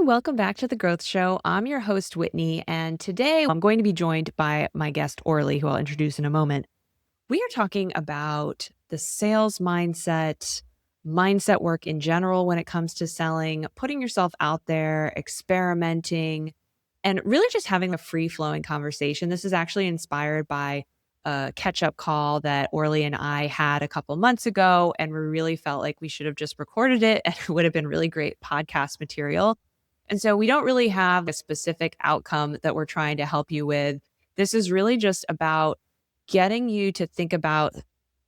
welcome back to The Growth Show. I'm your host, Whitney, and today I'm going to be joined by my guest, Orly, who I'll introduce in a moment. We are talking about the sales mindset work in general when it comes to selling, putting yourself out there, experimenting, and really just having a free-flowing conversation. This is actually inspired by a catch-up call that Orly and I had a couple months ago, and we really felt like we should have just recorded it, and it would have been really great podcast material. And so we don't really have a specific outcome that we're trying to help you with. This is really just about getting you to think about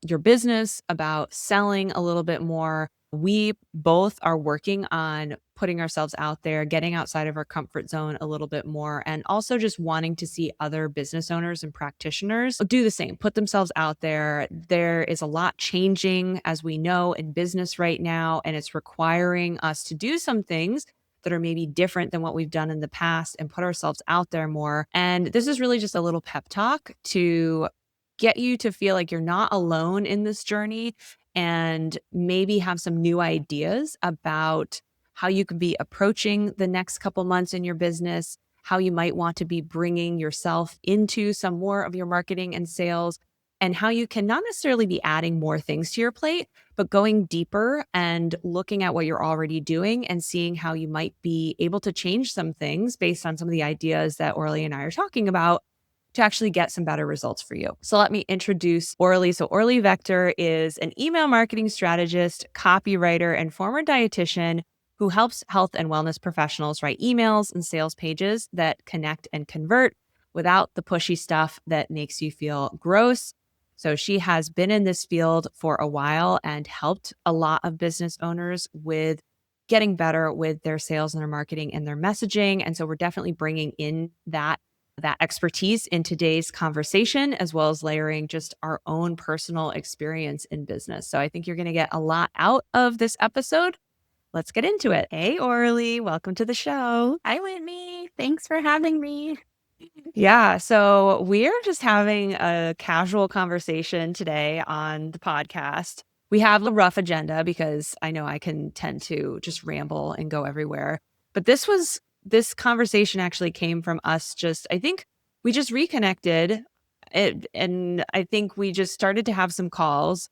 your business, about selling a little bit more. We both are working on putting ourselves out there, getting outside of our comfort zone a little bit more, and also just wanting to see other business owners and practitioners do the same, put themselves out there. There is a lot changing, as we know, in business right now, and it's requiring us to do some things that are maybe different than what we've done in the past and put ourselves out there more. And this is really just a little pep talk to get you to feel like you're not alone in this journey and maybe have some new ideas about how you could be approaching the next couple months in your business, how you might want to be bringing yourself into some more of your marketing and sales, and how you can not necessarily be adding more things to your plate, but going deeper and looking at what you're already doing and seeing how you might be able to change some things based on some of the ideas that Orly and I are talking about to actually get some better results for you. So let me introduce Orly. So Orly Wachter is an email marketing strategist, copywriter, and former dietitian who helps health and wellness professionals write emails and sales pages that connect and convert without the pushy stuff that makes you feel gross. So she has been in this field for a while and helped a lot of business owners with getting better with their sales and their marketing and their messaging. And so we're definitely bringing in that expertise in today's conversation, as well as layering just our own personal experience in business. So I think you're going to get a lot out of this episode. Let's get into it. Hey, Orly, welcome to the show. Hi, Whitney. Thanks for having me. Yeah, so we're just having a casual conversation today on the podcast. We have a rough agenda because I know I can tend to just ramble and go everywhere. But this conversation actually came from us I think we just reconnected and I think we just started to have some calls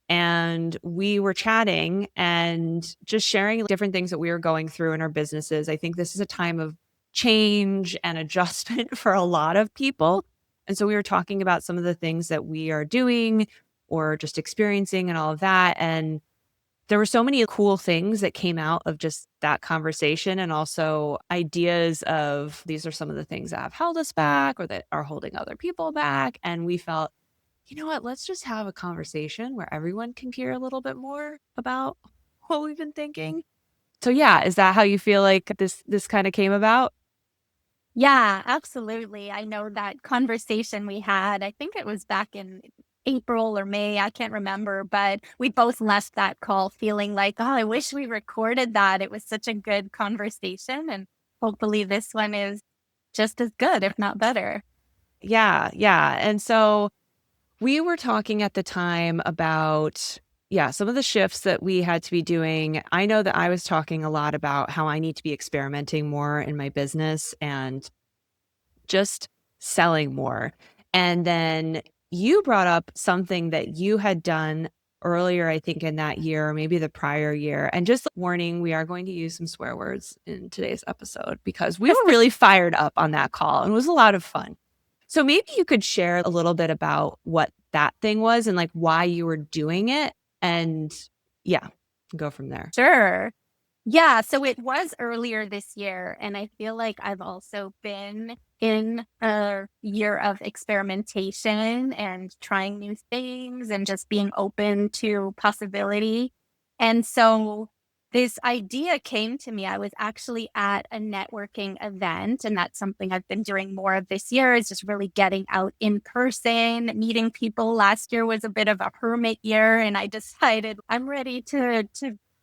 and we were chatting and just sharing different things that we were going through in our businesses. I think this is a time of change and adjustment for a lot of people. And so we were talking about some of the things that we are doing or just experiencing and all of that. And there were so many cool things that came out of just that conversation, and also ideas of these are some of the things that have held us back or that are holding other people back. And we felt, you know what, let's just have a conversation where everyone can hear a little bit more about what we've been thinking. So yeah, is that how you feel like this kind of came about? Yeah, absolutely. I know that conversation we had, I think it was back in April or May, I can't remember, but we both left that call feeling like, oh, I wish we recorded that. It was such a good conversation. And hopefully this one is just as good, if not better. Yeah, yeah. And so we were talking at the time about, yeah, some of the shifts that we had to be doing. I know that I was talking a lot about how I need to be experimenting more in my business and just selling more. And then you brought up something that you had done earlier, I think in that year, or maybe the prior year. And just warning, we are going to use some swear words in today's episode because we were really fired up on that call and it was a lot of fun. So maybe you could share a little bit about what that thing was and like why you were doing it. And yeah, go from there. Sure. Yeah, so it was earlier this year, and I feel like I've also been in a year of experimentation and trying new things and just being open to possibility. And so this idea came to me. I was actually at a networking event, and that's something I've been doing more of this year is just really getting out in person, meeting people. Last year was a bit of a hermit year, and I decided I'm ready to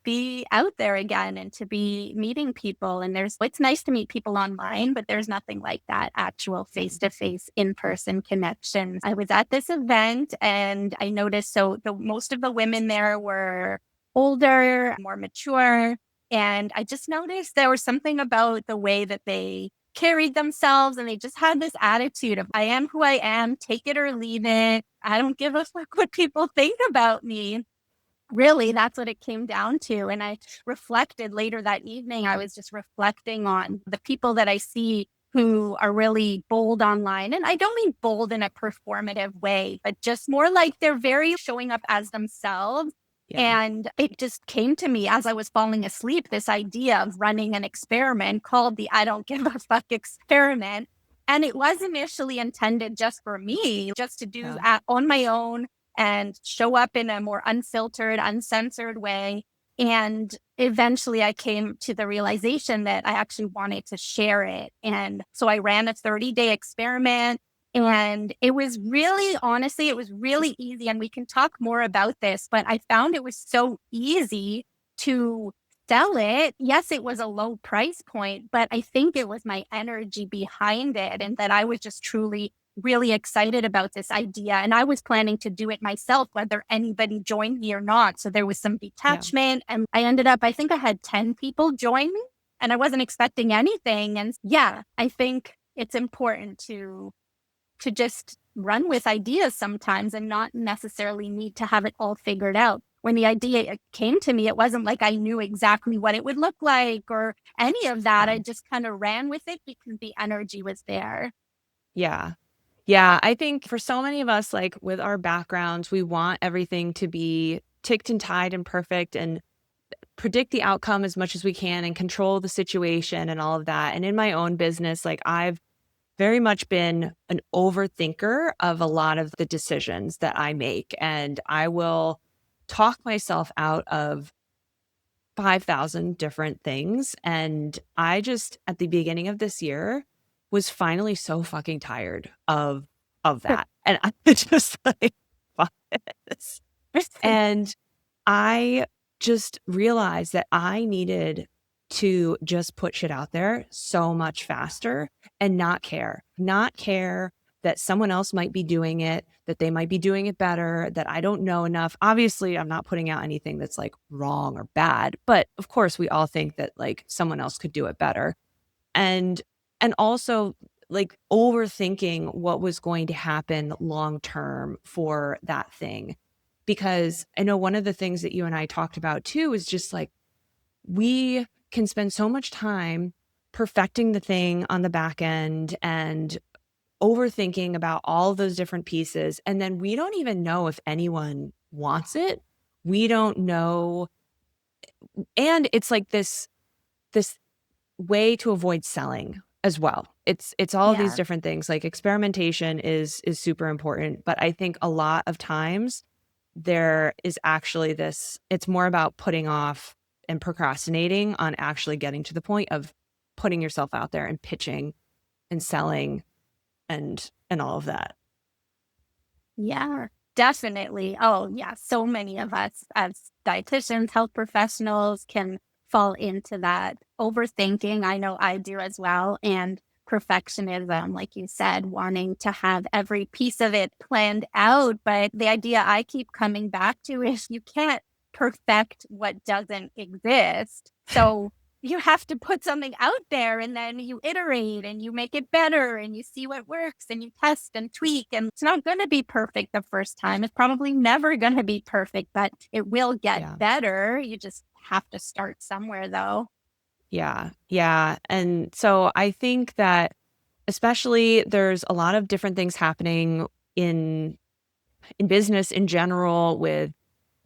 be out there again and to be meeting people. And it's nice to meet people online, but there's nothing like that actual face-to-face in-person connection. I was at this event and I noticed most of the women there were older, more mature. And I just noticed there was something about the way that they carried themselves, and they just had this attitude of, I am who I am, take it or leave it. I don't give a fuck what people think about me. Really, that's what it came down to. And I reflected later that evening. I was just reflecting on the people that I see who are really bold online. And I don't mean bold in a performative way, but just more like they're very showing up as themselves. Yeah. And it just came to me as I was falling asleep, this idea of running an experiment called the I don't give a fuck experiment. And it was initially intended just for me, just to do Yeah. on my own and show up in a more unfiltered, uncensored way. And eventually I came to the realization that I actually wanted to share it. And so I ran a 30-day experiment. And it was really, honestly, it was really easy. And we can talk more about this, but I found it was so easy to sell it. Yes, it was a low price point, but I think it was my energy behind it, and that I was just truly really excited about this idea. And I was planning to do it myself, whether anybody joined me or not. So there was some Yeah. detachment. And I ended up, I think I had 10 people join me, and I wasn't expecting anything. And yeah, I think it's important to just run with ideas sometimes and not necessarily need to have it all figured out. When the idea came to me, it wasn't like I knew exactly what it would look like or any of that. Yeah. I just kind of ran with it because the energy was there. Yeah. Yeah. I think for so many of us, like with our backgrounds, we want everything to be ticked and tied and perfect and predict the outcome as much as we can and control the situation and all of that. And in my own business, like I've very much been an overthinker of a lot of the decisions that I make. And I will talk myself out of 5,000 different things. And I just, at the beginning of this year, was finally so fucking tired of that. And I just like, fuck this. And I just realized that I needed to just put shit out there so much faster and not care that someone else might be doing it, that they might be doing it better, that I don't know enough. Obviously, I'm not putting out anything that's like wrong or bad, but of course we all think that like someone else could do it better. And also like overthinking what was going to happen long term for that thing. Because I know one of the things that you and I talked about too is just like we can spend so much time perfecting the thing on the back end and overthinking about all those different pieces. And then we don't even know if anyone wants it. We don't know. And it's like this way to avoid selling as well. It's all these Yeah. different things. Like experimentation is super important, but I think a lot of times there is actually this, it's more about putting off and procrastinating on actually getting to the point of putting yourself out there and pitching and selling and all of that. Yeah, definitely. Oh, yeah. So many of us as dietitians, health professionals can fall into that overthinking. I know I do as well. And perfectionism, like you said, wanting to have every piece of it planned out. But the idea I keep coming back to is you can't perfect what doesn't exist. So you have to put something out there, and then you iterate and you make it better and you see what works and you test and tweak. And it's not going to be perfect the first time. It's probably never going to be perfect, but it will get Yeah. better. You just have to start somewhere, though. Yeah. Yeah. And so I think that especially there's a lot of different things happening in business in general with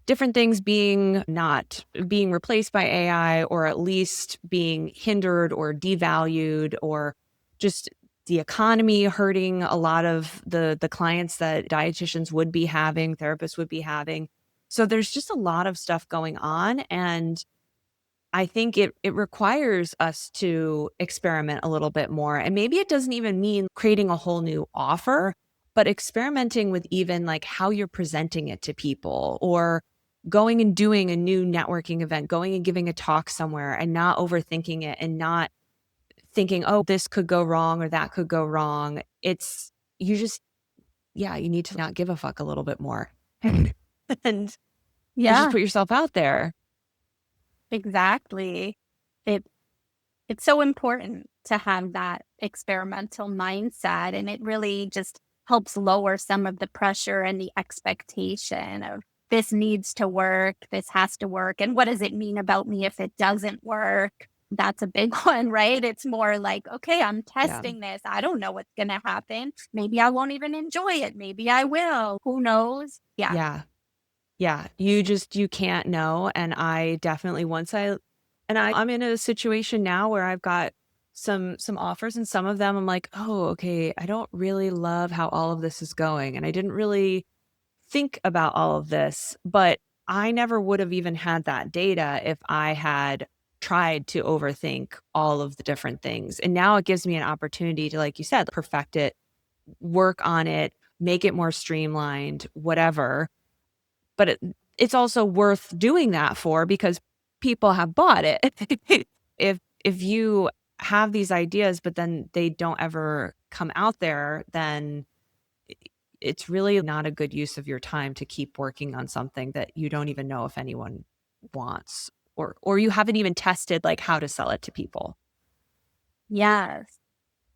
different things being not being replaced by AI or at least being hindered or devalued or just the economy hurting a lot of the clients that dietitians would be having, therapists would be having. So there's just a lot of stuff going on, and I think it requires us to experiment a little bit more. And maybe it doesn't even mean creating a whole new offer, but experimenting with even like how you're presenting it to people or going and doing a new networking event, going and giving a talk somewhere and not overthinking it and not thinking, oh, this could go wrong or that could go wrong. It's you just, yeah, you need to not give a fuck a little bit more and just Yeah. put yourself out there. Exactly. It it's so important to have that experimental mindset, and it really just helps lower some of the pressure and the expectation of this needs to work, this has to work, and what does it mean about me if it doesn't work? That's a big one, right? It's more like, okay, I'm Yeah. testing this. I don't know what's going to happen. Maybe I won't even enjoy it. Maybe I will. Who knows? Yeah. Yeah. Yeah. You can't know. And I definitely I'm in a situation now where I've got some offers, and some of them I'm like, oh, okay, I don't really love how all of this is going. And I didn't really think about all of this, but I never would have even had that data if I had tried to overthink all of the different things. And now it gives me an opportunity to, like you said, perfect it, work on it, make it more streamlined, whatever. But it's also worth doing that for, because people have bought it. If you have these ideas, but then they don't ever come out there, then it's really not a good use of your time to keep working on something that you don't even know if anyone wants, or you haven't even tested, like, how to sell it to people. Yes.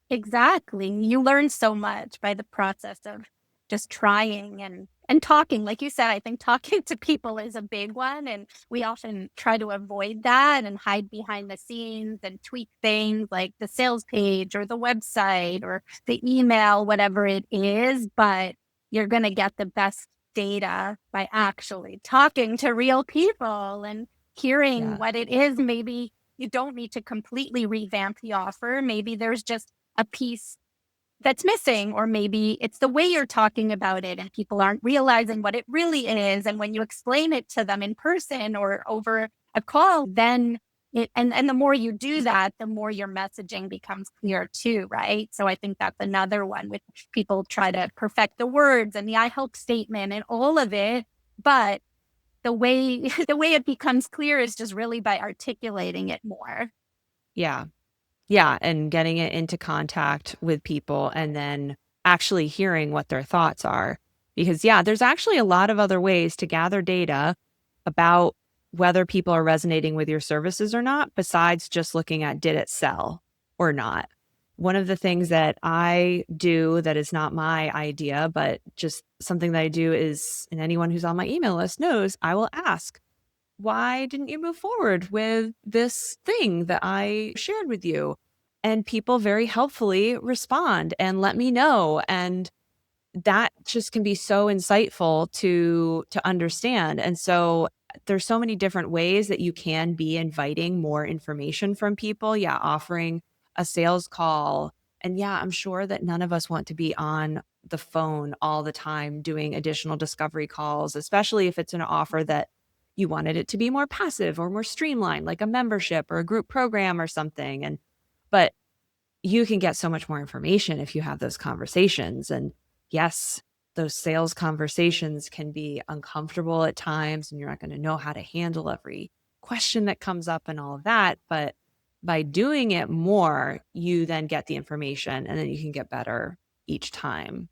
Exactly. You learn so much by the process of just trying and talking. Like you said, I think talking to people is a big one, and we often try to avoid that and hide behind the scenes and tweak things like the sales page or the website or the email, whatever it is, but you're going to get the best data by actually talking to real people and hearing Yeah. what it is. Maybe you don't need to completely revamp the offer. Maybe there's just a piece that's missing, or maybe it's the way you're talking about it and people aren't realizing what it really is. And when you explain it to them in person or over a call, then and the more you do that, the more your messaging becomes clear too, right? So I think that's another one with people try to perfect the words and the I help statement and all of it. But the way the way it becomes clear is just really by articulating it more. Yeah. Yeah, and getting it into contact with people, and then actually hearing what their thoughts are. Because, yeah, there's actually a lot of other ways to gather data about whether people are resonating with your services or not, besides just looking at, did it sell or not? One of the things that I do that is not my idea, but just something that I do is, and anyone who's on my email list knows, I will ask, why didn't you move forward with this thing that I shared with you? And people very helpfully respond and let me know. And that just can be so insightful to understand. And so there's so many different ways that you can be inviting more information from people. Yeah, offering a sales call. And yeah, I'm sure that none of us want to be on the phone all the time doing additional discovery calls, especially if it's an offer that you wanted it to be more passive or more streamlined, like a membership or a group program or something. And but you can get so much more information if you have those conversations. And yes, those sales conversations can be uncomfortable at times, and you're not going to know how to handle every question that comes up and all of that. But by doing it more, you then get the information, and then you can get better each time.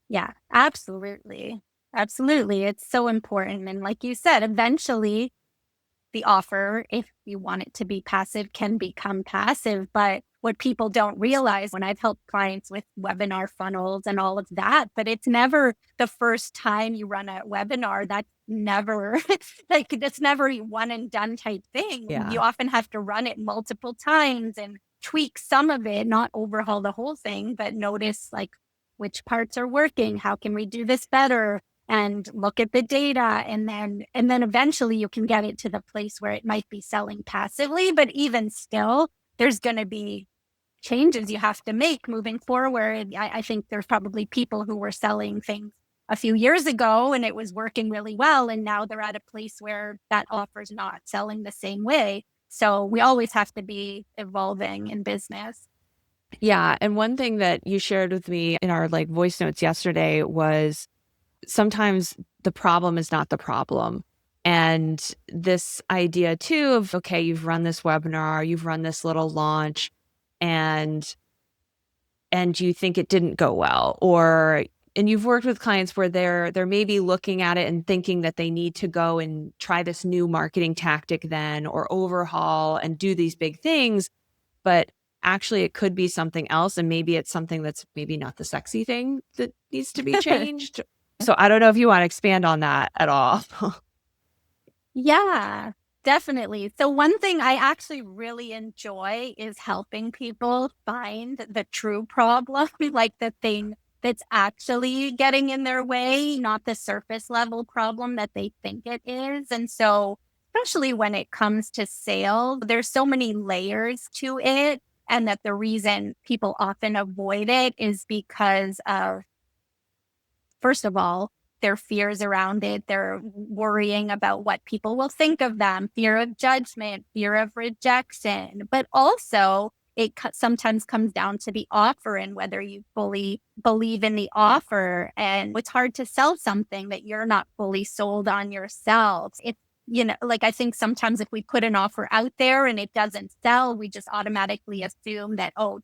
Yeah, absolutely. Absolutely. It's so important. And like you said, eventually the offer, if you want it to be passive, can become passive. But what people don't realize when I've helped clients with webinar funnels and all of that, but it's never the first time you run a webinar. That's never like that's never a one and done type thing. You Yeah. often have to run it multiple times and tweak some of it, not overhaul the whole thing, but notice like which parts are working. How can we do this better? And look at the data, and then eventually you can get it to the place where it might be selling passively, but even still there's going to be changes you have to make moving forward. I think there's probably people who were selling things a few years ago and it was working really well, and now they're at a place where that offer is not selling the same way. So we always have to be evolving in business. Yeah. And one thing that you shared with me in our like voice notes yesterday was sometimes the problem is not the problem. And this idea too of, okay, you've run this webinar, you've run this little launch, and you think it didn't go well, or and you've worked with clients where they're maybe looking at it and thinking that they need to go and try this new marketing tactic then, or overhaul and do these big things, but actually it could be something else, and maybe it's something that's maybe not the sexy thing that needs to be changed. So I don't know if you want to expand on that at all. Yeah, definitely. So one thing I actually really enjoy is helping people find the true problem, like the thing that's actually getting in their way, not the surface level problem that they think it is. And so, especially when it comes to sales, there's so many layers to it. And that the reason people often avoid it is because of, first of all, their fears around it. They're worrying about what people will think of them, fear of judgment, fear of rejection. But also, it sometimes comes down to the offer and whether you fully believe in the offer. And it's hard to sell something that you're not fully sold on yourself. If like I think sometimes if we put an offer out there and it doesn't sell, we just automatically assume that, oh,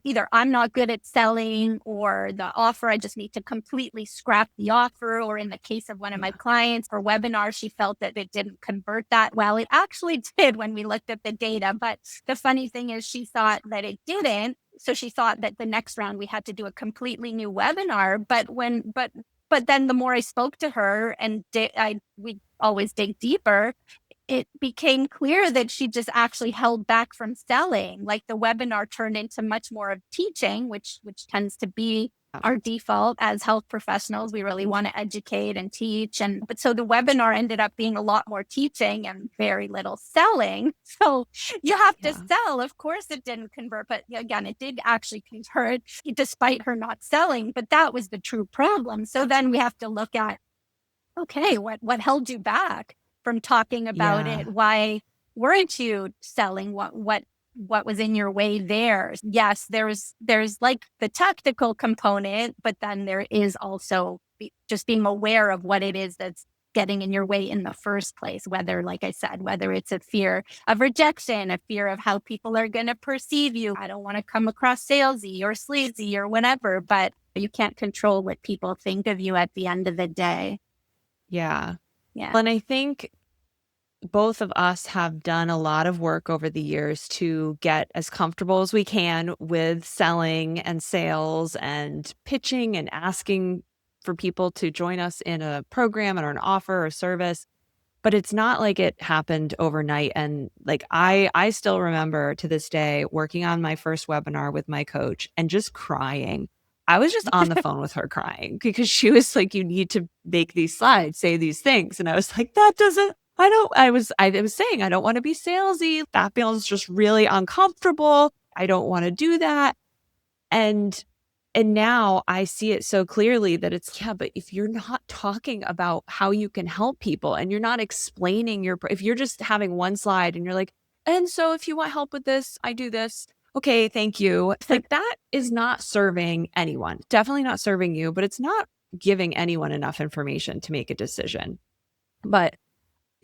either I'm not good at selling or the offer, I just need to completely scrap the offer. Or in the case of one of my clients for webinar, she felt that it didn't convert that well. It actually did when we looked at the data. But the funny thing is she thought that it didn't. So she thought that the next round we had to do a completely new webinar. But then the more I spoke to her and we always dig deeper, it became clear that she just actually held back from selling. Like the webinar turned into much more of teaching, which tends to be our default as health professionals. We really want to educate and teach. But so the webinar ended up being a lot more teaching and very little selling. So you have to sell. Of course it didn't convert, but again, it did actually convert despite her not selling. But that was the true problem. So then we have to look at, okay, what held you back from talking about Yeah. it? Why weren't you selling? What was in your way there? Yes, there's like the tactical component, but then there is also just being aware of what it is that's getting in your way in the first place. Whether, like I said, whether it's a fear of rejection, a fear of how people are going to perceive you. I don't want to come across salesy or sleazy or whatever, but you can't control what people think of you at the end of the day. Yeah. Yeah. And I think both of us have done a lot of work over the years to get as comfortable as we can with selling and sales and pitching and asking for people to join us in a program or an offer or service. But it's not like it happened overnight. And like I still remember to this day working on my first webinar with my coach and just crying. I was just on the phone with her crying because she was like, you need to make these slides, say these things. And I was like, that doesn't, I was saying, I don't want to be salesy. That feels just really uncomfortable. I don't want to do that. And now I see it so clearly that it's, yeah, but if you're not talking about how you can help people and you're not explaining if you're just having one slide and you're like, and so if you want help with this, I do this. Okay, thank you. Like that is not serving anyone. Definitely not serving you, but it's not giving anyone enough information to make a decision. But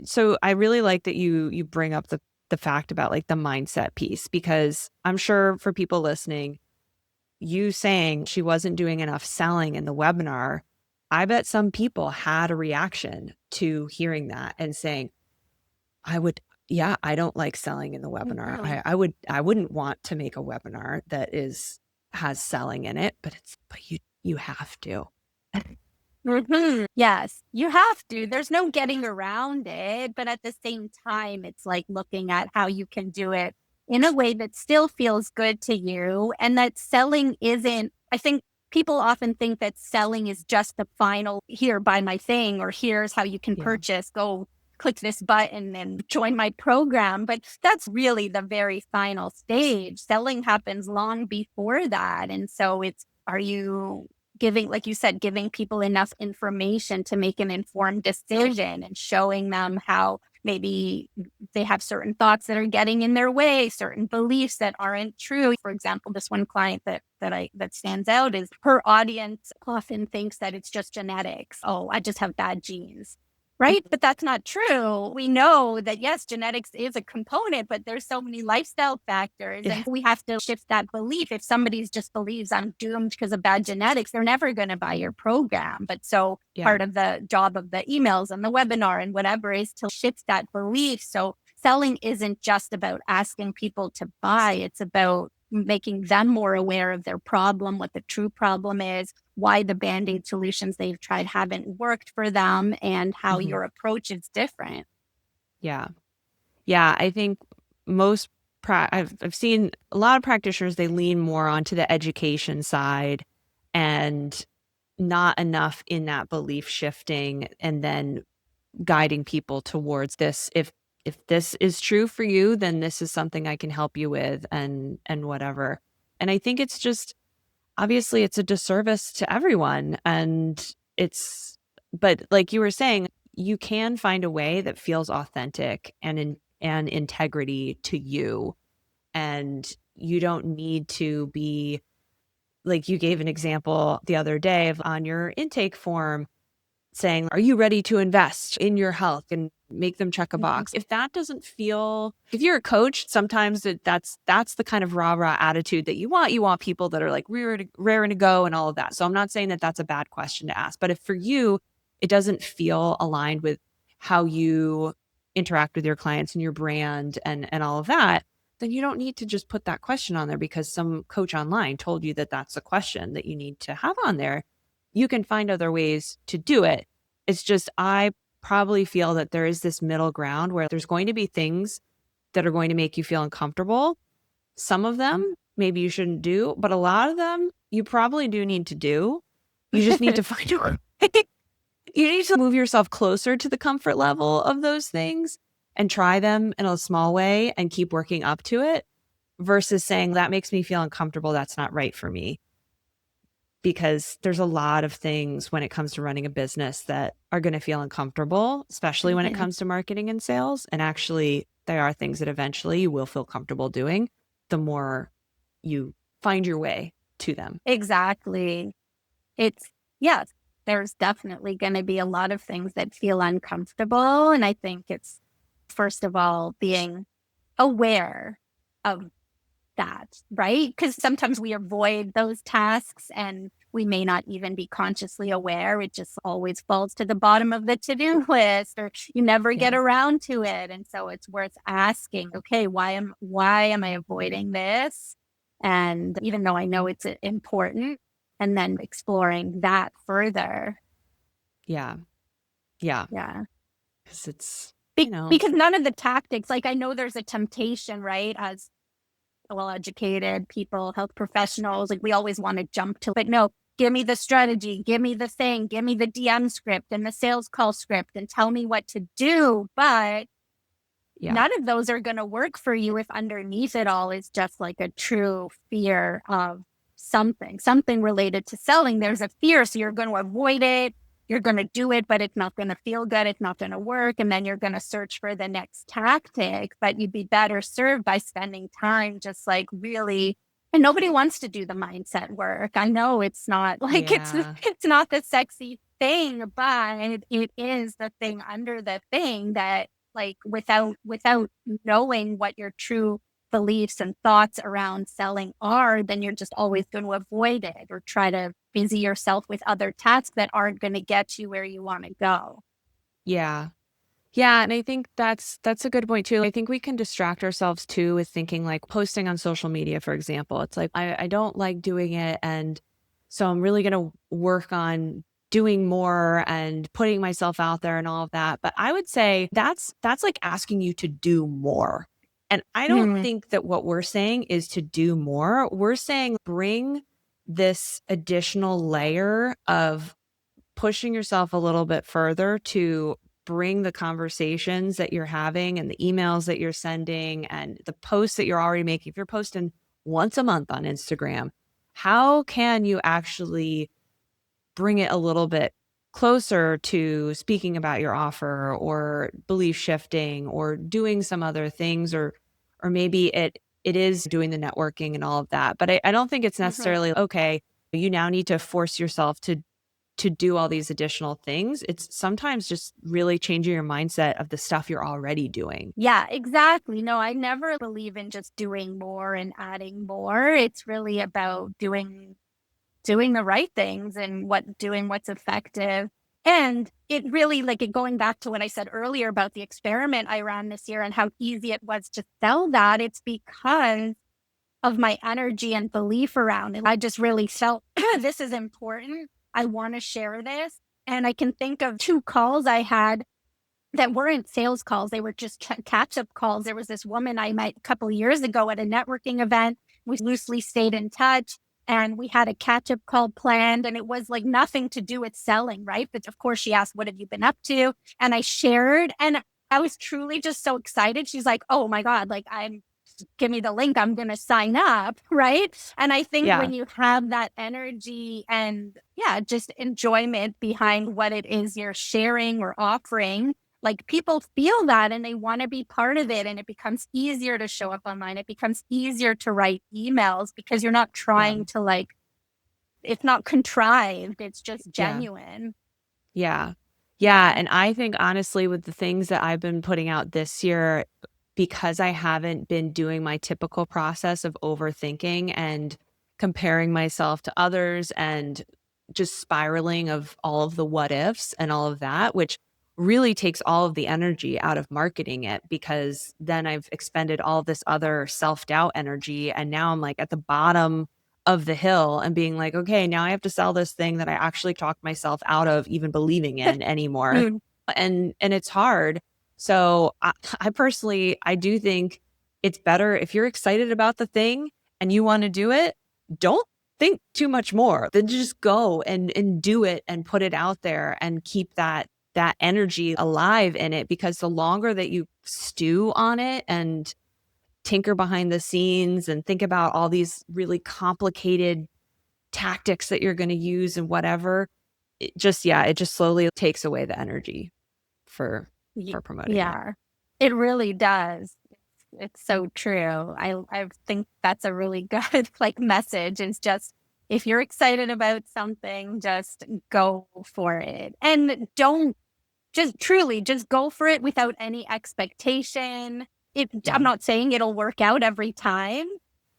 so I really like that you bring up the fact about like the mindset piece, because I'm sure for people listening, you saying she wasn't doing enough selling in the webinar, I bet some people had a reaction to hearing that and saying, I don't like selling in the webinar. Mhm. I wouldn't want to make a webinar that has selling in it, but you have to. Yes, you have to. There's no getting around it. But at the same time, it's like looking at how you can do it in a way that still feels good to you. And that selling isn't, I think people often think that selling is just the final, here, buy my thing, or here's how you can Yeah. purchase, go click this button and join my program. But that's really the very final stage. Selling happens long before that. And so are you giving, like you said, giving people enough information to make an informed decision and showing them how maybe they have certain thoughts that are getting in their way, certain beliefs that aren't true. For example, this one client that stands out is her audience often thinks that it's just genetics. Oh, I just have bad genes. Right? But that's not true. We know that, yes, genetics is a component, but there's so many lifestyle factors. Yeah. And we have to shift that belief. If somebody just believes I'm doomed because of bad genetics, they're never going to buy your program. But so Yeah. part of the job of the emails and the webinar and whatever is to shift that belief. So selling isn't just about asking people to buy, it's about making them more aware of their problem, what the true problem is, why the band-aid solutions they've tried haven't worked for them, and how Mhm. your approach is different. Yeah. Yeah. I think most, I've seen a lot of practitioners, they lean more onto the education side and not enough in that belief shifting and then guiding people towards this. If this is true for you, then this is something I can help you with and whatever. And I think it's just obviously it's a disservice to everyone and it's but like you were saying, you can find a way that feels authentic and integrity to you and you don't need to be like you gave an example the other day of on your intake form saying, "Are you ready to invest in your health?" and make them check a Mhm. box. If that doesn't feel if you're a coach, sometimes that's the kind of rah-rah attitude that you want. You want people that are like raring to go and all of that. So I'm not saying that that's a bad question to ask, but if for you, it doesn't feel aligned with how you interact with your clients and your brand and all of that, then you don't need to just put that question on there because some coach online told you that that's a question that you need to have on there. You can find other ways to do it. It's just I probably feel that there is this middle ground where there's going to be things that are going to make you feel uncomfortable. Some of them maybe you shouldn't do, but a lot of them you probably do need to do. You just need to find a way. You need to move yourself closer to the comfort level of those things and try them in a small way and keep working up to it versus saying that makes me feel uncomfortable. That's not right for me. Because there's a lot of things when it comes to running a business that are going to feel uncomfortable, especially when it Mhm. comes to marketing and sales. And actually, they are things that eventually you will feel comfortable doing the more you find your way to them. Exactly. It's, yes, there's definitely going to be a lot of things that feel uncomfortable. And I think it's, first of all, being aware of that, right? Because sometimes we avoid those tasks and we may not even be consciously aware. It just always falls to the bottom of the to-do list or you never Yeah. get around to it. And so it's worth asking, okay, why am I avoiding this? And even though I know it's important, and then exploring that further. Yeah. Yeah. Yeah. Because it's, Because none of the tactics, like I know there's a temptation, right? As well-educated people, health professionals, like we always want to jump to, but no, give me the strategy, give me the thing, give me the DM script and the sales call script and tell me what to do. But yeah. none of those are going to work for you if underneath it all is just like a true fear of something related to selling. There's a fear. So you're going to avoid it. You're going to do it, but it's not going to feel good. It's not going to work. And then you're going to search for the next tactic, but you'd be better served by spending time just like really. And nobody wants to do the mindset work. I know it's not like Yeah. it's not the sexy thing, but it is the thing under the thing that like without knowing what your true beliefs and thoughts around selling are, then you're just always going to avoid it or try to busy yourself with other tasks that aren't going to get you where you want to go. Yeah. Yeah, and I think that's a good point too. I think we can distract ourselves too with thinking like posting on social media, for example. It's like I don't like doing it, and so I'm really gonna work on doing more and putting myself out there and all of that. But I would say that's like asking you to do more. And I don't Mhm. think that what we're saying is to do more. We're saying bring this additional layer of pushing yourself a little bit further to bring the conversations that you're having and the emails that you're sending and the posts that you're already making. If you're posting once a month on Instagram, how can you actually bring it a little bit closer to speaking about your offer or belief shifting or doing some other things or maybe it is doing the networking and all of that. But I don't think it's Mhm. necessarily okay, you now need to force yourself to to do all these additional things. It's sometimes just really changing your mindset of the stuff you're already doing. Yeah, exactly. No, I never believe in just doing more and adding more. It's really about doing the right things and doing what's effective. And it really, like, it going back to what I said earlier about the experiment I ran this year and how easy it was to sell that, it's because of my energy and belief around it. I just really felt this is important. I want to share this. And I can think of 2 calls I had that weren't sales calls. They were just catch up calls. There was this woman I met a couple of years ago at a networking event. We loosely stayed in touch and we had a catch up call planned. And it was like nothing to do with selling, right? But of course, she asked, "What have you been up to?" And I shared, and I was truly just so excited. She's like, "Oh my God, like, give me the link. I'm going to sign up." Right. And I think Yeah. when you have that energy and, yeah, just enjoyment behind what it is you're sharing or offering, like, people feel that and they want to be part of it. And it becomes easier to show up online. It becomes easier to write emails because you're not Yeah. trying to, like, it's not contrived. It's just Yeah. genuine. Yeah. Yeah. Yeah. And I think honestly, with the things that I've been putting out this year, because I haven't been doing my typical process of overthinking and comparing myself to others and just spiraling of all of the what ifs and all of that, which really takes all of the energy out of marketing it, because then I've expended all this other self doubt energy. And now I'm like at the bottom of the hill and being like, okay, now I have to sell this thing that I actually talked myself out of even believing in anymore. Mm. And it's hard. So I personally, I do think it's better if you're excited about the thing and you want to do it, don't think too much more. Then just go and do it and put it out there and keep that energy alive in it, because the longer that you stew on it and tinker behind the scenes and think about all these really complicated tactics that you're going to use and whatever, it just slowly takes away the energy for promoting it. Yeah, it really does. It's so true. I think that's a really good, like, message, is just, if you're excited about something, just go for it. And don't just truly just go for it without any expectation. I'm Yeah. not saying it'll work out every time,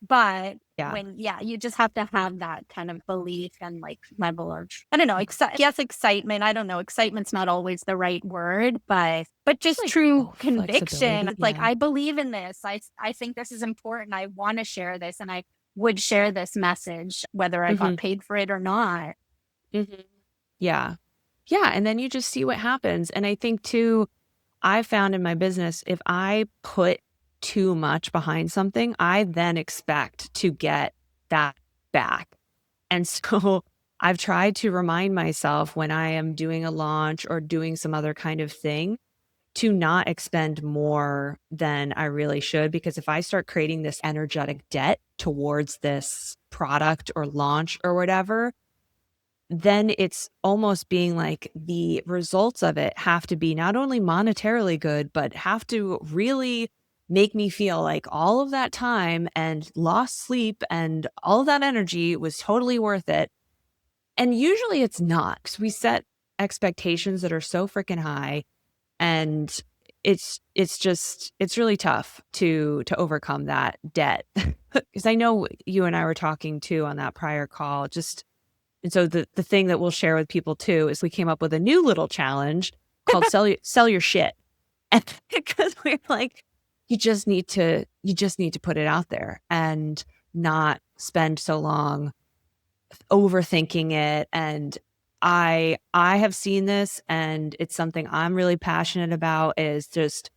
but Yeah. yeah, you just have to have that kind of belief and, like, level of, I don't know, yes, excitement. I don't know. Excitement's not always the right word, but just Like, true oh, conviction. flexibility. Like, Yeah. I believe in this. I think this is important. I want to share this, and I would share this message whether I got Hmm. paid for it or not. Hmm. Yeah. Yeah. And then you just see what happens. And I think too, I found in my business, if I put too much behind something, I then expect to get that back. And so I've tried to remind myself when I am doing a launch or doing some other kind of thing to not expend more than I really should. Because if I start creating this energetic debt towards this product or launch or whatever, then it's almost being like the results of it have to be not only monetarily good, but have to really make me feel like all of that time and lost sleep and all of that energy was totally worth it. And usually it's not, because we set expectations that are so freaking high, and it's really tough to overcome that debt. Because I know you and I were talking too on that prior call, just and so the thing that we'll share with people too is we came up with a new little challenge called sell your shit. And because we're like, you just need to put it out there and not spend so long overthinking it. And I have seen this, and it's something I'm really passionate about, is just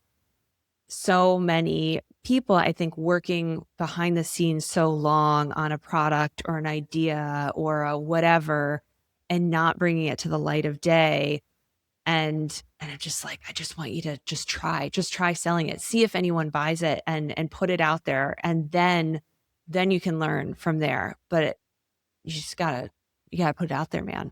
so many people, I think, working behind the scenes so long on a product or an idea or a whatever, and not bringing it to the light of day. And I'm just like, I just want you to just try selling it, see if anyone buys it, and put it out there, and then you can learn from there. But you just you gotta put it out there, man.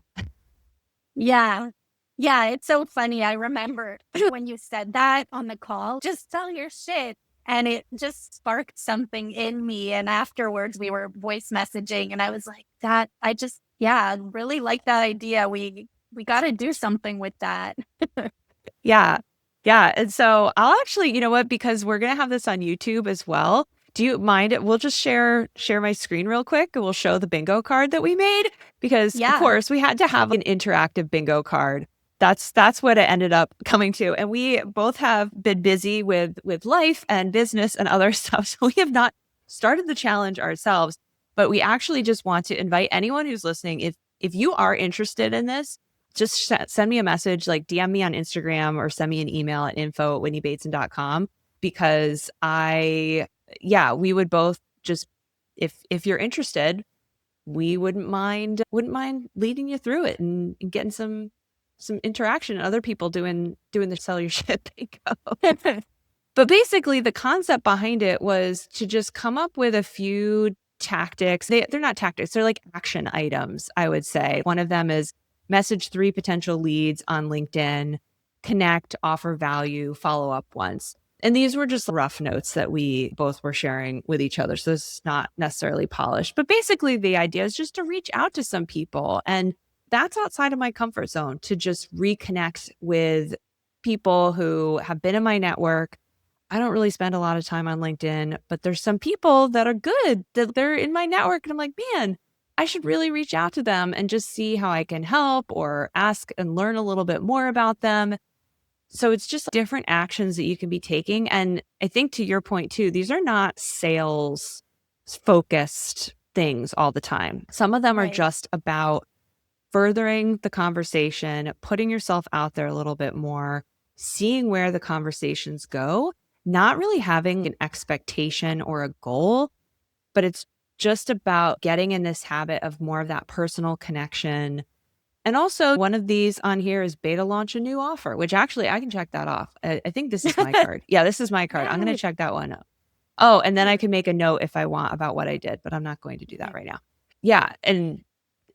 Yeah. Yeah, it's so funny. I remember when you said that on the call, just sell your shit. And it just sparked something in me. And afterwards, we were voice messaging, and I was like, "That I just, yeah, really like that idea. We got to do something with that." Yeah. Yeah. And so I'll actually, you know what, because we're gonna have this on YouTube as well. Do you mind it? We'll just share my screen real quick and we'll show the bingo card that we made because of Yeah. course we had to have an interactive bingo card. That's what it ended up coming to. And we both have been busy with life and business and other stuff. So we have not started the challenge ourselves, but we actually just want to invite anyone who's listening, if you are interested in this, just send me a message, like DM me on Instagram or send me an email at info@whitneybateson.com because we would both just, if you're interested, we wouldn't mind leading you through it and getting some interaction and other people doing the sell your shit bingo. But basically the concept behind it was to just come up with a few tactics. They're not tactics, they're like action items, I would say. One of them is message 3 potential leads on LinkedIn, connect, offer value, follow up once. And these were just rough notes that we both were sharing with each other. So it's not necessarily polished. But basically, the idea is just to reach out to some people. And that's outside of my comfort zone to just reconnect with people who have been in my network. I don't really spend a lot of time on LinkedIn, but there's some people that are good that they're in my network. And I'm like, man, I should really reach out to them and just see how I can help or ask and learn a little bit more about them. So it's just different actions that you can be taking. And I think to your point too, these are not sales focused things all the time. Some of them are Right. just about furthering the conversation, putting yourself out there a little bit more, seeing where the conversations go, not really having an expectation or a goal, but it's just about getting in this habit of more of that personal connection. And also, one of these on here is beta launch a new offer, which actually I can check that off. I think this is my card. Yeah, this is my card. I'm going to Yes. check that one up. Oh, and then I can make a note if I want about what I did, but I'm not going to do that right now. Yeah. And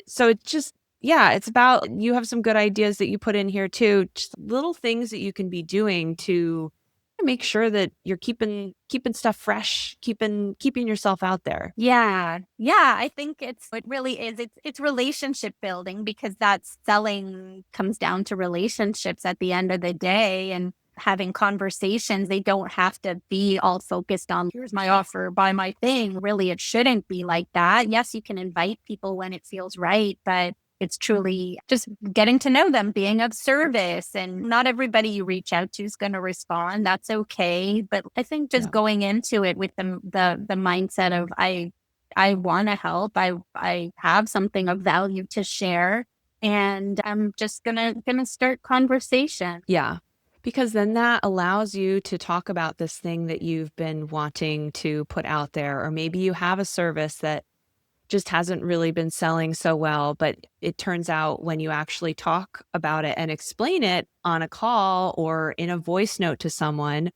so it's just, yeah, it's about you have some good ideas that you put in here too, just little things that you can be doing to make sure that you're keeping stuff fresh, keeping yourself out there. Yeah. Yeah, I think it really is. It's relationship building because that's selling comes down to relationships at the end of the day and having conversations. They don't have to be all focused on here's my offer, buy my thing. Really, it shouldn't be like that. Yes, you can invite people when it feels right, but it's truly just getting to know them, being of service. And not everybody you reach out to is going to respond. That's okay. But I think just Yeah. going into it with the mindset of I want to help. I have something of value to share, and I'm just gonna start conversation. Yeah. Because then that allows you to talk about this thing that you've been wanting to put out there, or maybe you have a service that just hasn't really been selling so well. But it turns out when you actually talk about it and explain it on a call or in a voice note to someone,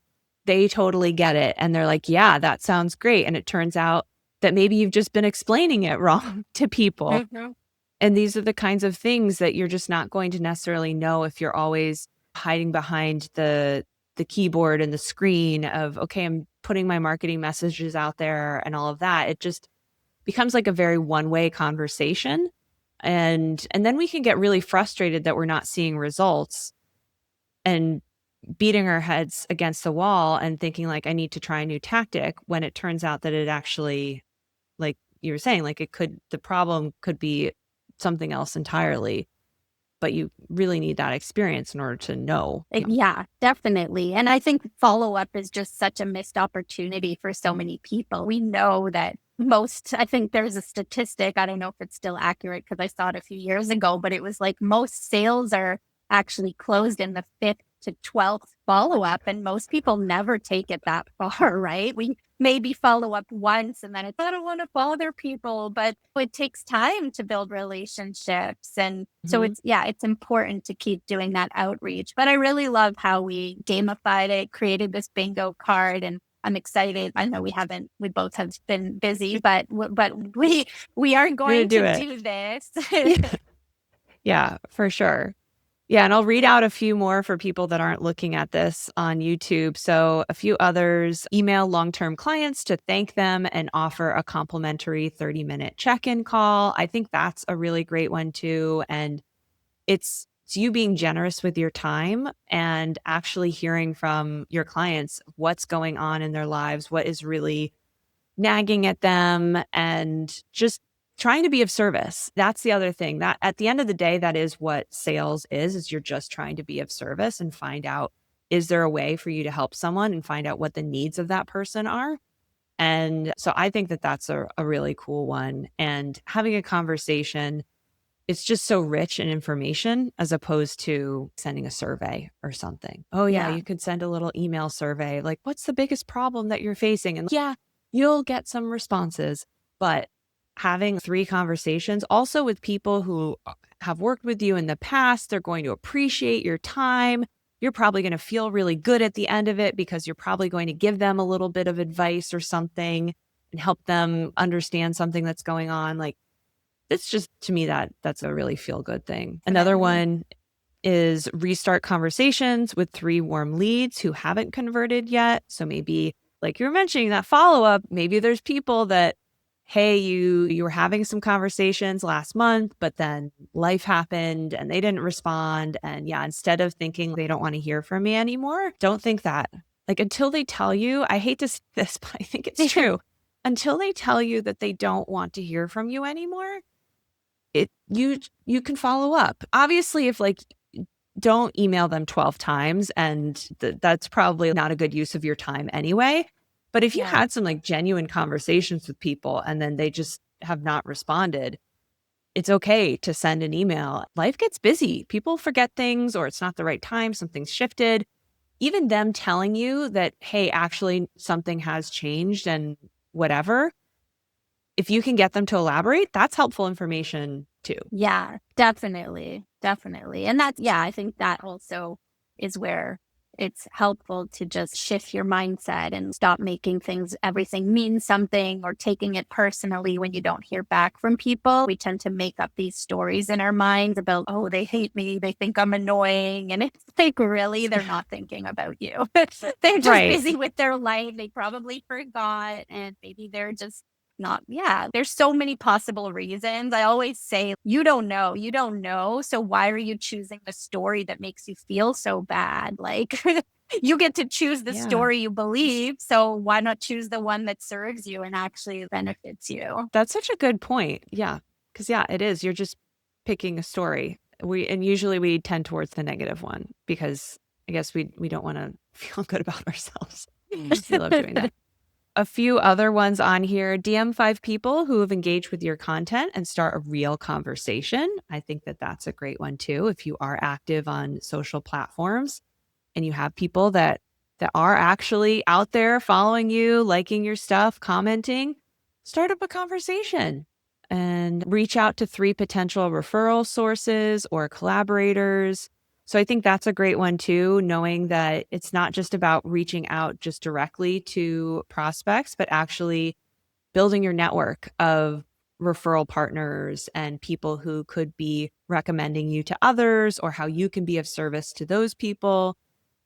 they totally get it. And they're like, yeah, that sounds great. And it turns out that maybe you've just been explaining it wrong to people. Mhm. And these are the kinds of things that you're just not going to necessarily know if you're always hiding behind the keyboard and the screen of, okay, I'm putting my marketing messages out there and all of that. It just becomes like a very one-way conversation. And then we can get really frustrated that we're not seeing results and beating our heads against the wall and thinking like I need to try a new tactic when it turns out that it actually, like you were saying, like the problem could be something else entirely, but you really need that experience in order to know. Yeah, definitely. And I think follow up is just such a missed opportunity for so many people. We know that I think there's a statistic, I don't know if it's still accurate because I saw it a few years ago, but it was like most sales are actually closed in the fifth to 12th follow up. And most people never take it that far, right? We maybe follow up once and then it's, I don't want to bother people, but it takes time to build relationships. And so Mhm. it's important to keep doing that outreach. But I really love how we gamified it, created this bingo card, and I'm excited. I know we both have been busy, but we are You're gonna going do to it. do this. Yeah. Yeah, for sure. Yeah, and I'll read out a few more for people that aren't looking at this on YouTube. So, a few others: email long-term clients to thank them and offer a complimentary 30-minute check-in call. I think that's a really great one too. And it's you being generous with your time and actually hearing from your clients what's going on in their lives, what is really nagging at them, and just trying to be of service. That's the other thing. That at the end of the day, that is what sales is you're just trying to be of service and find out, is there a way for you to help someone, and find out what the needs of that person are. And so I think that that's a really cool one. And having a conversation, it's just so rich in information as opposed to sending a survey or something. Oh, yeah, Yeah. you could send a little email survey like, what's the biggest problem that you're facing? And yeah, you'll get some responses, but having 3 conversations also with people who have worked with you in the past, they're going to appreciate your time. You're probably going to feel really good at the end of it because you're probably going to give them a little bit of advice or something and help them understand something that's going on. Like, it's just, to me, that's a really feel good thing. Another Definitely. one is restart conversations with 3 warm leads who haven't converted yet. So maybe, like you were mentioning, that follow-up, maybe there's people that, hey, you were having some conversations last month, but then life happened and they didn't respond. And yeah, instead of thinking they don't want to hear from me anymore, don't think that. Like, until they tell you, I hate to say this, but I think it's true. Until they tell you that they don't want to hear from you anymore, you can follow up. Obviously, if like, don't email them 12 times, and that's probably not a good use of your time anyway. But if you Yeah. had some like genuine conversations with people and then they just have not responded, it's okay to send an email. Life gets busy. People forget things, or it's not the right time, something's shifted. Even them telling you that, hey, actually something has changed and whatever, if you can get them to elaborate, that's helpful information too. Yeah, definitely, definitely. And that's yeah, I think that also is where it's helpful to just shift your mindset and stop making things everything mean something or taking it personally when you don't hear back from people. We tend to make up these stories in our minds about, oh, they hate me, they think I'm annoying. And it's like, really, they're not thinking about you. They're just Right. busy with their life. They probably forgot, and maybe they're just not yeah, there's so many possible reasons. I always say, you don't know, so why are you choosing the story that makes you feel so bad? Like, you get to choose the Yeah. story you believe, so why not choose the one that serves you and actually benefits you? That's such a good point. Yeah. 'Cause yeah, it is. You're just picking a story. Usually we tend towards the negative one because I guess we don't wanna feel good about ourselves. We love doing that. A few other ones on here: DM 5 people who have engaged with your content and start a real conversation. I think that that's a great one too. If you are active on social platforms and you have people that are actually out there following you, liking your stuff, commenting, start up a conversation and reach out to 3 potential referral sources or collaborators. So I think that's a great one too, knowing that it's not just about reaching out just directly to prospects, but actually building your network of referral partners and people who could be recommending you to others, or how you can be of service to those people.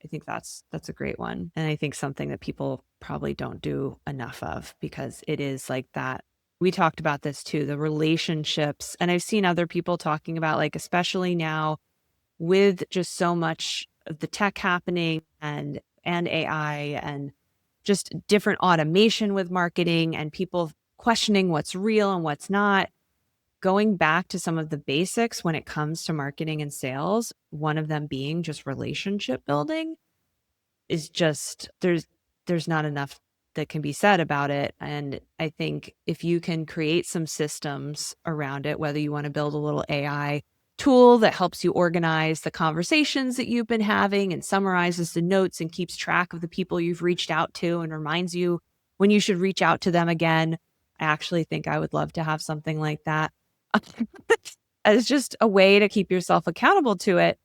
I think that's a great one. And I think something that people probably don't do enough of, because it is like that. We talked about this too, the relationships. And I've seen other people talking about, like, especially now with just so much of the tech happening and AI and just different automation with marketing and people questioning what's real and what's not, going back to some of the basics when it comes to marketing and sales, one of them being just relationship building, is just, there's not enough that can be said about it. And I think if you can create some systems around it, whether you want to build a little AI tool that helps you organize the conversations that you've been having and summarizes the notes and keeps track of the people you've reached out to and reminds you when you should reach out to them again. I actually think I would love to have something like that as just a way to keep yourself accountable to it.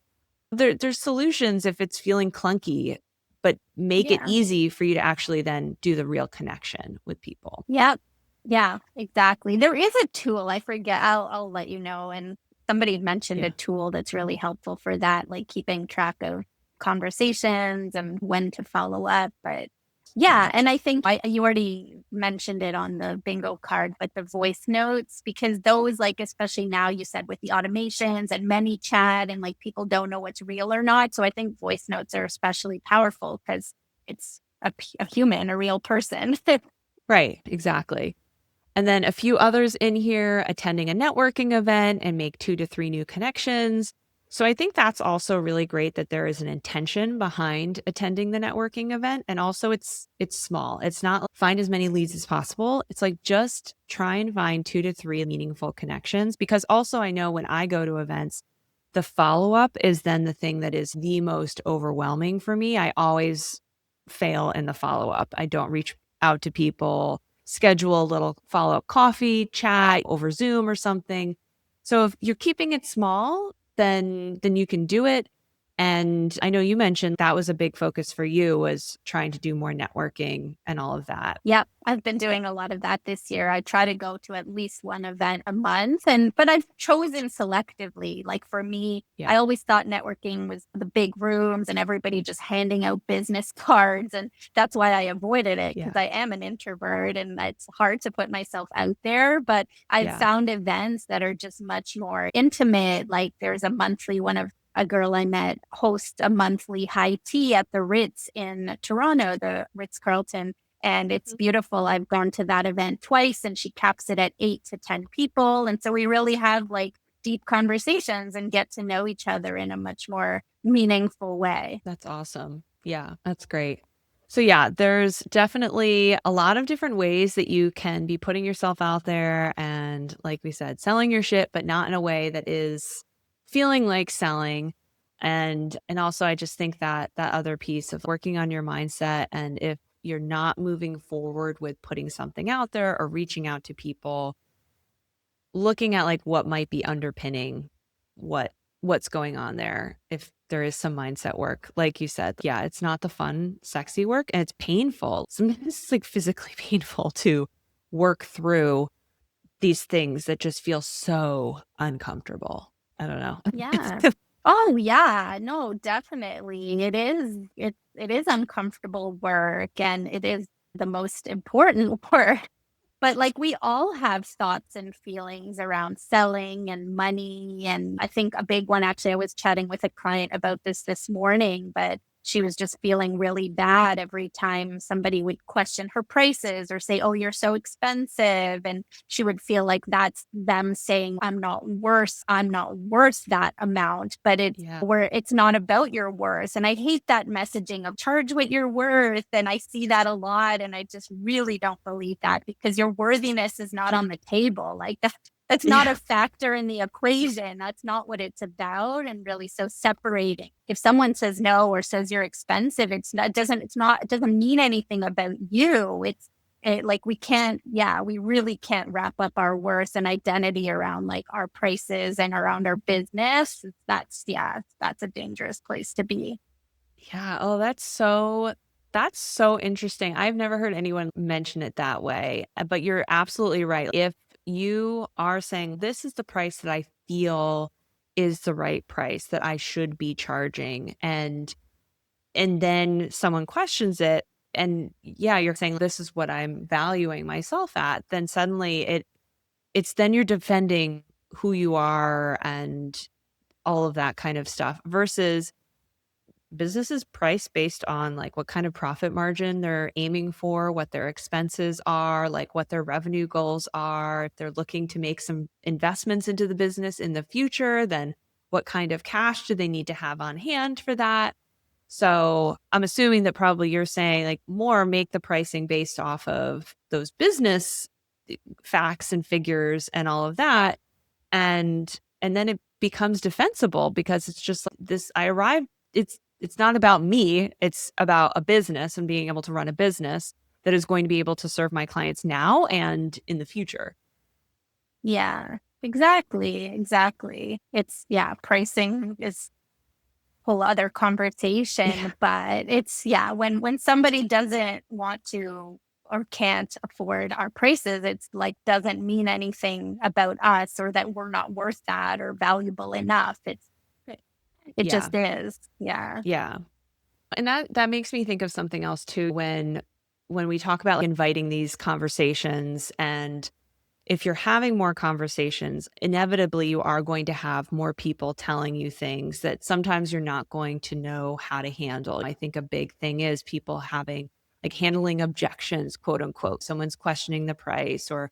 There's solutions if it's feeling clunky, but make it Yeah. easy for you to actually then do the real connection with people. Yep. Yeah, exactly. There is a tool, I forget, I'll let you know, and Somebody mentioned a Yeah. tool that's really helpful for that, like keeping track of conversations and when to follow up. But yeah, and I think you already mentioned it on the bingo card, but the voice notes, because those, like, especially now you said with the automations and many chat and like people don't know what's real or not. So I think voice notes are especially powerful because it's a human, a real person. Right. Exactly. And then a few others in here, attending a networking event and make 2 to 3 new connections. So I think that's also really great that there is an intention behind attending the networking event. And also it's small. It's not like find as many leads as possible. It's like just try and find 2 to 3 meaningful connections. Because also I know when I go to events, the follow-up is then the thing that is the most overwhelming for me. I always fail in the follow-up. I don't reach out to people, schedule a little follow-up coffee, chat over Zoom or something. So if you're keeping it small, then you can do it. And I know you mentioned that was a big focus for you, was trying to do more networking and all of that. Yep, I've been doing a lot of that this year. I try to go to at least one event a month, but I've chosen selectively. Like for me, Yeah. I always thought networking was the big rooms and everybody just handing out business cards, and that's why I avoided it because Yeah. I am an introvert and it's hard to put myself out there. But I've Yeah. found events that are just much more intimate. Like there's a monthly one of a girl I met host a monthly high tea at the Ritz in Toronto, the Ritz Carlton, and it's Mhm. beautiful. I've gone to that event twice and she caps it at 8 to 10 people. And so we really have like deep conversations and get to know each other in a much more meaningful way. That's awesome. Yeah, that's great. So yeah, there's definitely a lot of different ways that you can be putting yourself out there and like we said, selling your shit, but not in a way that is feeling like selling. And also I just think that that other piece of working on your mindset, and if you're not moving forward with putting something out there or reaching out to people, looking at like what might be underpinning what's going on there, if there is some mindset work like you said. Yeah, it's not the fun sexy work, and it's painful. Sometimes it's like physically painful to work through these things that just feel so uncomfortable. I don't know. Yeah. Oh yeah, no, definitely. It is uncomfortable work and it is the most important work. But like we all have thoughts and feelings around selling and money. And I think a big one, actually, I was chatting with a client about this morning, but she was just feeling really bad every time somebody would question her prices or say, "Oh, you're so expensive." And she would feel like that's them saying, I'm not worth that amount, but Yeah. it's not about your worth. And I hate that messaging of charge what you're worth. And I see that a lot. And I just really don't believe that because your worthiness is not on the table. Like that's not Yeah. a factor in the equation. That's not what it's about. And really, so separating. If someone says no or says you're expensive, it doesn't mean anything about you. Like we can't, yeah, we really can't wrap up our worth and identity around like our prices and around our business. That's a dangerous place to be. Yeah. Oh, that's so interesting. I've never heard anyone mention it that way. But you're absolutely right. If you are saying this is the price that I feel is the right price that I should be charging, and then someone questions it, and yeah, you're saying this is what I'm valuing myself at, then suddenly it's then you're defending who you are and all of that kind of stuff, versus businesses price based on like what kind of profit margin they're aiming for, what their expenses are, like what their revenue goals are. If they're looking to make some investments into the business in the future, then what kind of cash do they need to have on hand for that? So I'm assuming that probably you're saying like more make the pricing based off of those business facts and figures and all of that. And then it becomes defensible because it's just like this I arrived it's not about me, it's about a business and being able to run a business that is going to be able to serve my clients now and in the future. Yeah, exactly. Exactly. Pricing is whole other Yeah. conversation, but it's, yeah, when somebody doesn't want to or can't afford our prices, it's like doesn't mean anything about us or that we're not worth that or valuable enough. It Yeah. just is. Yeah. Yeah. And that makes me think of something else too when we talk about like, inviting these conversations, and if you're having more conversations, inevitably you are going to have more people telling you things that sometimes you're not going to know how to handle. I think a big thing is people having like handling objections, quote unquote. Someone's questioning the price, or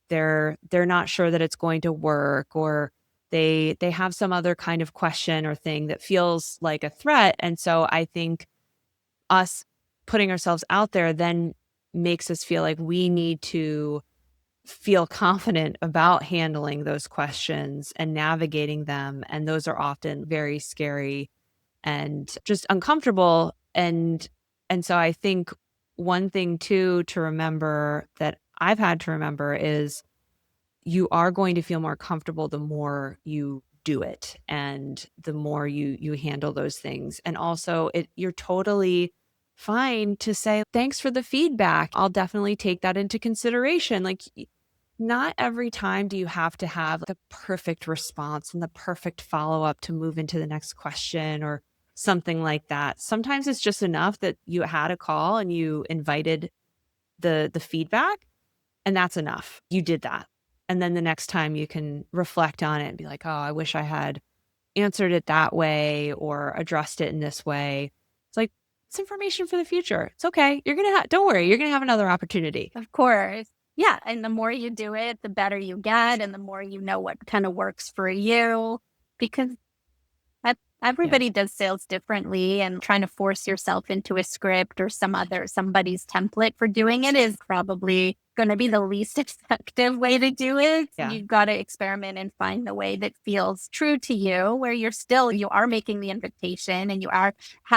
they're not sure that it's going to work, or they have some other kind of question or thing that feels like a threat. And so I think us putting ourselves out there then makes us feel like we need to feel confident about handling those questions and navigating them. And those are often very scary and just uncomfortable. And so I think one thing too to remember that I've had to remember is you are going to feel more comfortable the more you do it and the more you handle those things. And also you're totally fine to say thanks for the feedback. I'll definitely take that into consideration. Like not every time do you have to have the perfect response and the perfect follow-up to move into the next question or something like that. Sometimes it's just enough that you had a call and you invited the feedback, and that's enough. You did that. And then the next time you can reflect on it and be like, oh, I wish I had answered it that way or addressed it in this way. It's like, it's information for the future. It's okay. You're going to don't worry. You're going to have another opportunity. Of course. Yeah. And the more you do it, the better you get, and the more you know what kind of works for you. Because Yeah. everybody does sales differently, and trying to force yourself into a script or somebody's template for doing it is probably going to be the least effective way to do it. Yeah. You've got to experiment and find the way that feels true to you, where you are making the invitation and you are,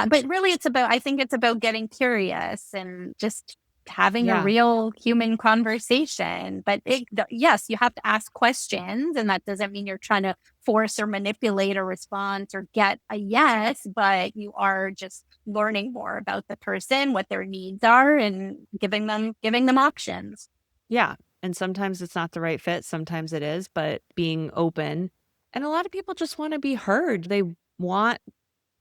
but really I think it's about getting curious and just having a Yeah. real human conversation. But yes, you have to ask questions, and that doesn't mean you're trying to force or manipulate a response or get a yes, but you are just learning more about the person, what their needs are, and giving them options. Yeah. And sometimes it's not the right fit. Sometimes it is, but being open. And a lot of people just want to be heard. Want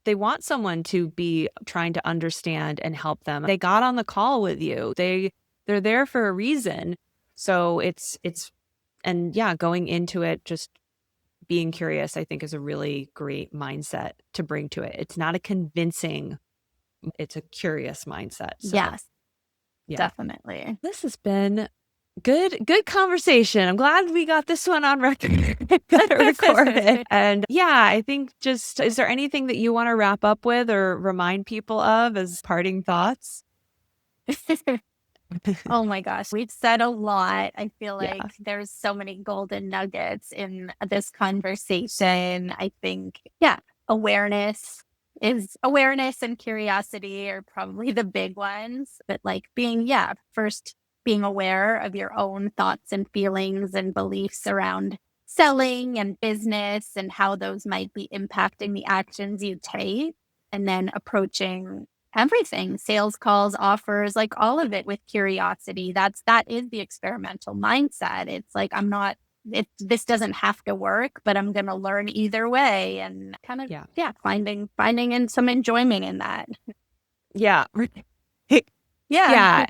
they want someone to be trying to understand and help them. They got on the call with you. They're there for a reason. So and yeah, going into it just being curious, I think is a really great mindset to bring to it. It's not a convincing, it's a curious mindset. So, Yes, yeah. definitely. This has been good conversation. I'm glad we got this one on record. Got it recorded. And yeah, I think just is there anything that you want to wrap up with or remind people of as parting thoughts? Oh my gosh, we've said a lot. I feel like Yeah. there's so many golden nuggets in this conversation. I think, yeah, awareness and curiosity are probably the big ones. But like first being aware of your own thoughts and feelings and beliefs around selling and business and how those might be impacting the actions you take, and then approaching everything, sales calls, offers, like all of it with curiosity. That is the experimental mindset. It's like this doesn't have to work, but I'm going to learn either way, and kind of Yeah. finding in some enjoyment in that. Yeah. Yeah. Yeah.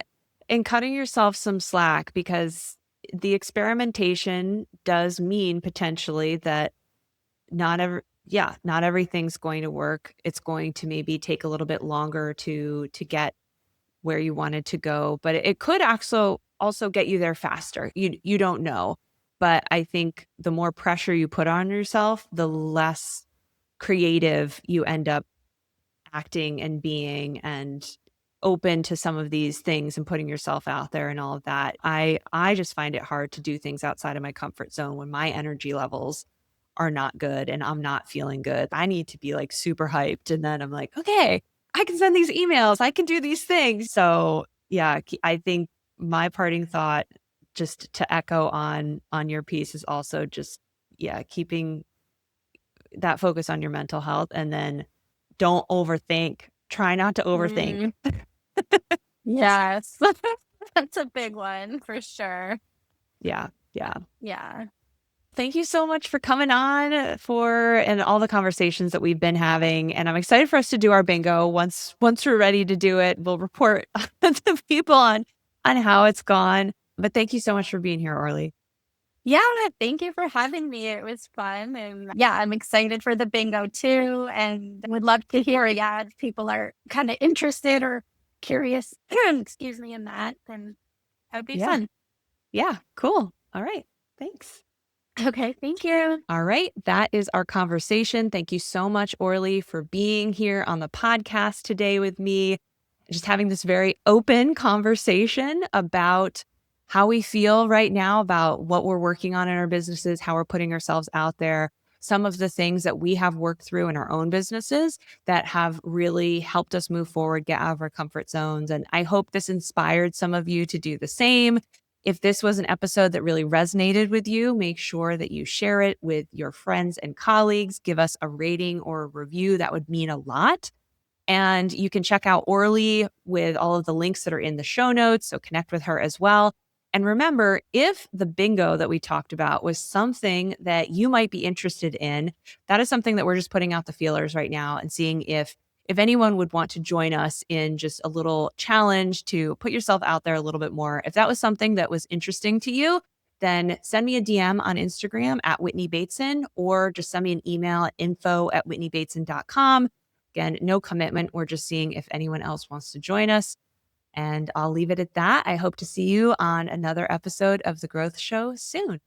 And cutting yourself some slack, because the experimentation does mean potentially that not everything's going to work. It's going to maybe take a little bit longer to get where you wanted to go, but it could also get you there faster. You don't know. But I think the more pressure you put on yourself, the less creative you end up acting and being, and open to some of these things and putting yourself out there and all of that. I just find it hard to do things outside of my comfort zone when my energy levels are not good and I'm not feeling good. I need to be like super hyped, and then I'm like, okay, I can send these emails, I can do these things. So, yeah, I think my parting thought, just to echo on your piece, is also just, yeah, keeping that focus on your mental health, and then don't overthink. Try not to overthink. Mm, yes. That's a big one for sure. Yeah. Yeah. Yeah. Thank you so much for coming on for and all the conversations that we've been having. And I'm excited for us to do our bingo. Once we're ready to do it, we'll report to people on how it's gone. But thank you so much for being here, Orly. Yeah, thank you for having me. It was fun. And yeah, I'm excited for the bingo too. And would love to hear, yeah, if people are kind of interested or curious, excuse me, in that, then that would be Yeah. fun. Yeah. Cool. All right. Thanks. Okay, thank you. All right. That is our conversation. Thank you so much, Orly, for being here on the podcast today with me. Just having this very open conversation about how we feel right now about what we're working on in our businesses, how we're putting ourselves out there, some of the things that we have worked through in our own businesses that have really helped us move forward, get out of our comfort zones. And I hope this inspired some of you to do the same. If this was an episode that really resonated with you, make sure that you share it with your friends and colleagues. Give us a rating or a review. That would mean a lot. And you can check out Orly with all of the links that are in the show notes. So connect with her as well. And remember, if the bingo that we talked about was something that you might be interested in, that is something that we're just putting out the feelers right now and seeing if anyone would want to join us in just a little challenge to put yourself out there a little bit more. If that was something that was interesting to you, then send me a DM on Instagram at Whitney Bateson, or just send me an email at info@whitneybateson.com. Again, no commitment. We're just seeing if anyone else wants to join us. And I'll leave it at that. I hope to see you on another episode of The Growth Show soon.